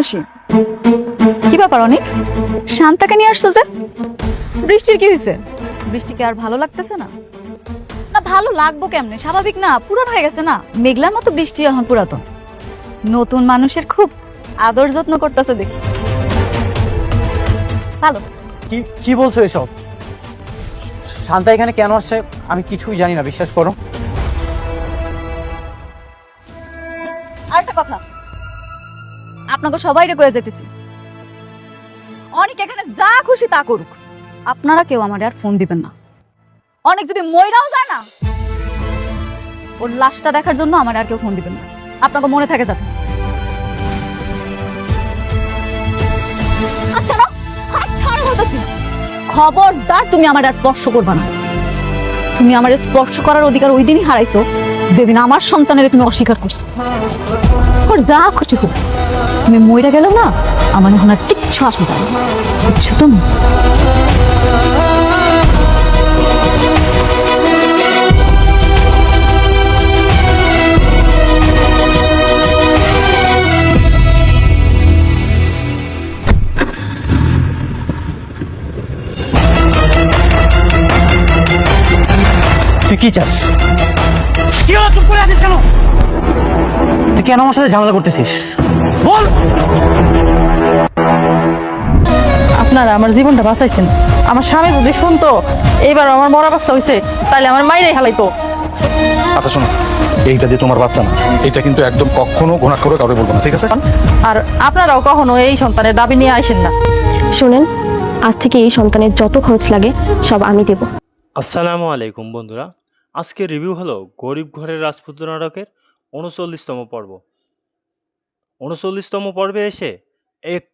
মানুষই। কি ব্যাপার অনেক শান্তাকে নিয়ে আসছো যে? বৃষ্টির কি হয়েছে? বৃষ্টিকে আর ভালো লাগতেছে না? না ভালো লাগবো কেমনে, স্বাভাবিক না, পুরান হয়ে গেছে না, মেঘলার মতো বৃষ্টি এখন পুরাতন। নতুন মানুষের খুব আদর যত্ন করতেছে দেখি। ভালো। কি কি বলছো এসব? শান্তা এখানে কেন আসছে আমি কিছুই জানি না, বিশ্বাস করো। আরেকটা কথা, আপনাকে সবাইরে কয়ে যেতেছি, অনেক এখানে যা খুশি তা করুক, আপনারা কেউ আমার আর ফোন দিবেন না। অনেক যদি মইরাও যায় না, ওর লাশটা দেখার জন্য আমার আর কেউ ফোন দিবেন না। আপনাকে মনে থাকে যাতে। আচ্ছা না, হাত ছাড়া হতেছি না। খবরদার তুমি আমার আর স্পর্শ করবা না। তুমি আমার স্পর্শ করার অধিকার ওই দিনই হারাইছো যেদিন আমার সন্তানের তুমি অস্বীকার করছো। ওর যা খুশি হোক, তুমি মইরা গেল না, আমার এখন আর কিচ্ছু আসে যায় না, বুঝছো তুমি? তুই কি চাস? কি হলো, চুপ করে আছিস কেন? তুই কেন আমার সাথে ঝামেলা করতেছিস বল। আপনারা আমার জীবনটা বাঁচাইছেন। আমার স্বামী যদি শুনতো এইবার আমার মরা বাচ্চা হয়েছে, তাহলে আমার মাইরে হালাইতো। আচ্ছা শোনো, এইটা যে তোমার বাচ্চা না, এটা কিন্তু একদম কখনো ঘোষণা করে কাউকে বলবো না, ঠিক আছে? আর আপনারাও কখনো এই সন্তানের দাবি নিয়ে আসেন না। শুনেন, আজ থেকে এই সন্তানের যত খরচ লাগে সব আমি দেব। আসসালামু আলাইকুম বন্ধুরা, আজকে রিভিউ হলো গরিব ঘরের রাজপুত্র নাটকের ৩৯তম পর্ব। ৩৯তম পর্বে এসে এক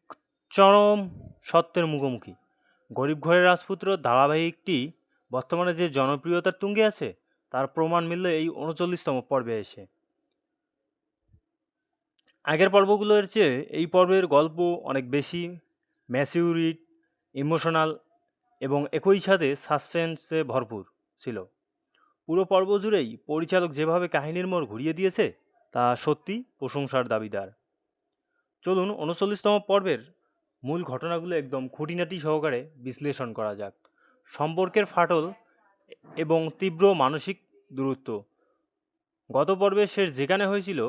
চরম সত্যের মুখোমুখি। গরিব ঘরের রাজপুত্র ধারাবাহিকটি বর্তমানে যে জনপ্রিয়তার তুঙ্গে আছে তার প্রমাণ মিলল এই ৩৯তম পর্বে এসে। আগের পর্বগুলোর চেয়ে এই পর্বের গল্প অনেক বেশি ম্যাচিউরিড, ইমোশনাল এবং একই সাথে সাসপেন্সে ভরপুর ছিল। পুরো পর্ব জুড়েই পরিচালক যেভাবে কাহিনীর মোড় ঘুরিয়ে দিয়েছে তা সত্যি প্রশংসার দাবিদার। চলুন ৩৯তম পর্বের মূল ঘটনাগুলো একদম খুঁটিনাটি সহকারে বিশ্লেষণ করা যাক। সম্পর্কের ফাটল এবং তীব্র মানসিক দূরত্ব গত পর্বের শেষ যেখানে হয়েছিল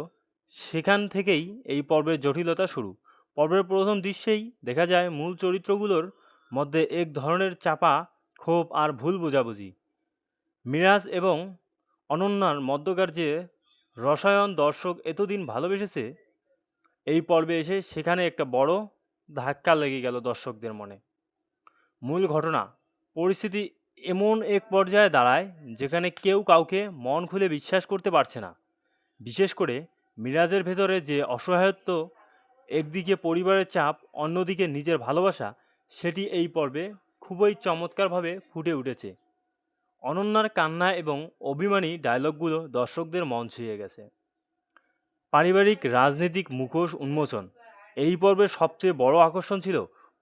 সেখান থেকেই এই পর্বের জটিলতা শুরু। পর্বের প্রথম দৃশ্যেই দেখা যায় মূল চরিত্রগুলোর মধ্যে এক ধরনের চাপা ক্ষোভ আর ভুল বোঝাবুঝি। মিরাজ এবং অনন্যার মধ্যকার যে রসায়ন দর্শক এতদিন ভালোবেসেছে, এই পর্বে এসে সেখানে একটা বড় ধাক্কা লেগে গেল দর্শকদের মনে। মূল ঘটনা, পরিস্থিতি এমন এক পর্যায়ে দাঁড়ায় যেখানে কেউ কাউকে মন খুলে বিশ্বাস করতে পারছে না। বিশেষ করে মিরাজের ভেতরে যে অসহায়ত্ব, একদিকে পরিবারের চাপ, অন্যদিকে নিজের ভালোবাসা, সেটি এই পর্বে খুবই চমৎকারভাবে ফুটে উঠেছে। অনন্যার কান্না এবং অভিমানী ডায়লগগুলো দর্শকদের মন ছুঁয়ে গেছে। পারিবারিক রাজনৈতিক মুখোশ উন্মোচন, এই পর্বের সবচেয়ে বড় আকর্ষণ ছিল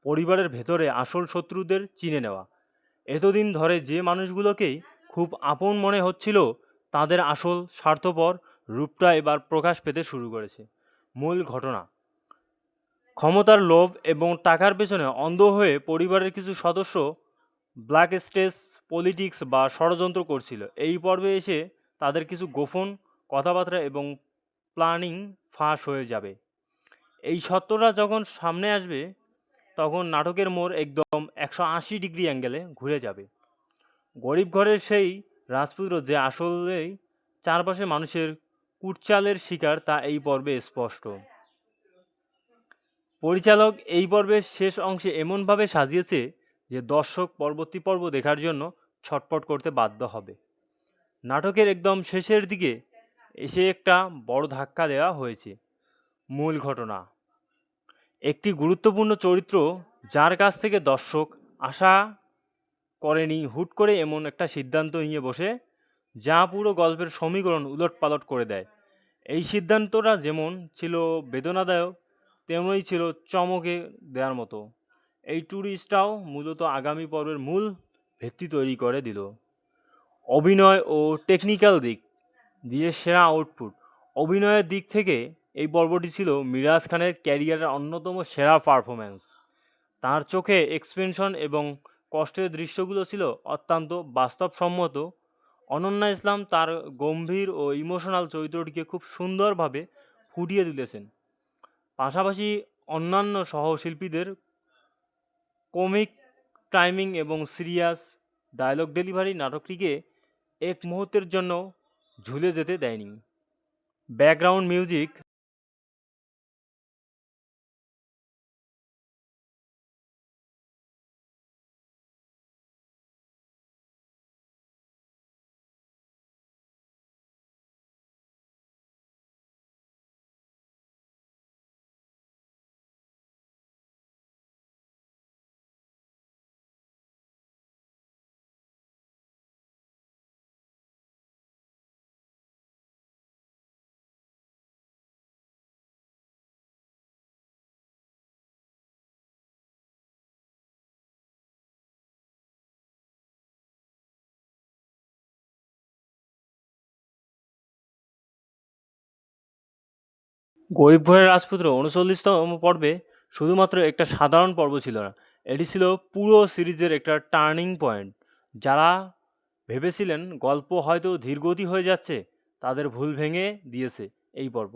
পরিবারের ভেতরে আসল শত্রুদের চিনে নেওয়া। এতদিন ধরে যে মানুষগুলোকেই খুব আপন মনে হচ্ছিল, তাদের আসল স্বার্থপর রূপটা এবার প্রকাশ পেতে শুরু করেছে। মূল ঘটনা, ক্ষমতার লোভ এবং টাকার পেছনে অন্ধ হয়ে পরিবারের কিছু সদস্য ব্ল্যাক স্টেজ পলিটিক্স বা ষড়যন্ত্র করছিল। এই পর্বে এসে তাদের কিছু গোপন কথাবার্তা এবং প্ল্যানিং ফাঁস হয়ে যাবে। এই সত্যটা যখন সামনে আসবে তখন নাটকের মোড় একদম 180 ডিগ্রি অ্যাঙ্গেলে ঘুরে যাবে। গরিব ঘরের সেই রাজপুত্র যে আসলেই চারপাশে মানুষের কুটচালের শিকার তা এই পর্বে স্পষ্ট। পরিচালক এই পর্বের শেষ অংশে এমনভাবে সাজিয়েছে যে দর্শক পরবর্তী পর্ব দেখার জন্য ছটফট করতে বাধ্য হবে। নাটকের একদম শেষের দিকে এসে একটা বড় ধাক্কা দেওয়া হয়েছে। মূল ঘটনা, একটি গুরুত্বপূর্ণ চরিত্র যার কাছ থেকে দর্শক আশা করেনি হুট করে এমন একটা সিদ্ধান্ত নিয়ে বসে যা পুরো গল্পের সমীকরণ উলটপালট করে দেয়। এই সিদ্ধান্তটা যেমন ছিল বেদনাদায়ক, তেমনই ছিল চমকে দেওয়ার মতো। এই টুইস্টটাও মূলত আগামী পর্বের মূল ভিত্তি তৈরি করে দিল। অভিনয় ও টেকনিক্যাল দিক দিয়ে সেরা আউটপুট। অভিনয়ের দিক থেকে এই পর্বটি ছিল মিরাজ খানের ক্যারিয়ারের অন্যতম সেরা পারফরম্যান্স। তার চোখে এক্সপেনশন এবং কষ্টের দৃশ্যগুলো ছিল অত্যন্ত বাস্তবসম্মত। অনন্যা ইসলাম তার গম্ভীর ও ইমোশনাল চরিত্রটিকে খুব সুন্দরভাবে ফুটিয়ে তুলেছেন। পাশাপাশি অন্যান্য সহশিল্পীদের কমিক টাইমিং এবং সিরিয়াস ডায়লগ ডেলিভারি নাটকটিকে এক মুহূর্তের জন্য ঝুলে যেতে দেয়নি। ব্যাকগ্রাউন্ড মিউজিক গরিব ঘরের রাজপুত্র ৩৯তম পর্বে শুধুমাত্র একটা সাধারণ পর্ব ছিল না, এটি ছিল পুরো সিরিজের একটা টার্নিং পয়েন্ট। যারা ভেবেছিলেন গল্প হয়তো ধীরগতি হয়ে যাচ্ছে, তাদের ভুল ভেঙে দিয়েছে এই পর্ব।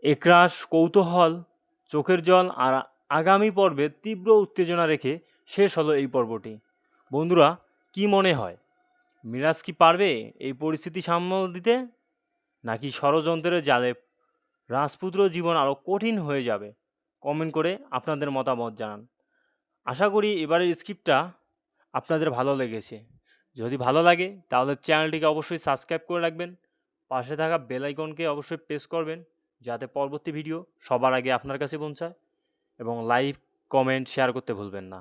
একরাশ কৌতূহল, চোখের জল আর আগামী পর্বে তীব্র উত্তেজনা রেখে শেষ হলো এই পর্বটি। বন্ধুরা, কি মনে হয়, মিরাজ কি পারবে এই পরিস্থিতি সামাল দিতে, নাকি ষড়যন্ত্রের জালে রাজপুত্র জীবন আরও কঠিন হয়ে যাবে? কমেন্ট করে আপনাদের মতামত জানান। আশা করি এবারের স্ক্রিপ্টটা আপনাদের ভালো লেগেছে। যদি ভালো লাগে তাহলে চ্যানেলটিকে অবশ্যই সাবস্ক্রাইব করে রাখবেন, পাশে থাকা বেল আইকনকে অবশ্যই প্রেস করবেন যাতে পরবর্তী ভিডিও সবার আগে আপনার কাছে পৌঁছায়, এবং লাইক, কমেন্ট, শেয়ার করতে ভুলবেন না।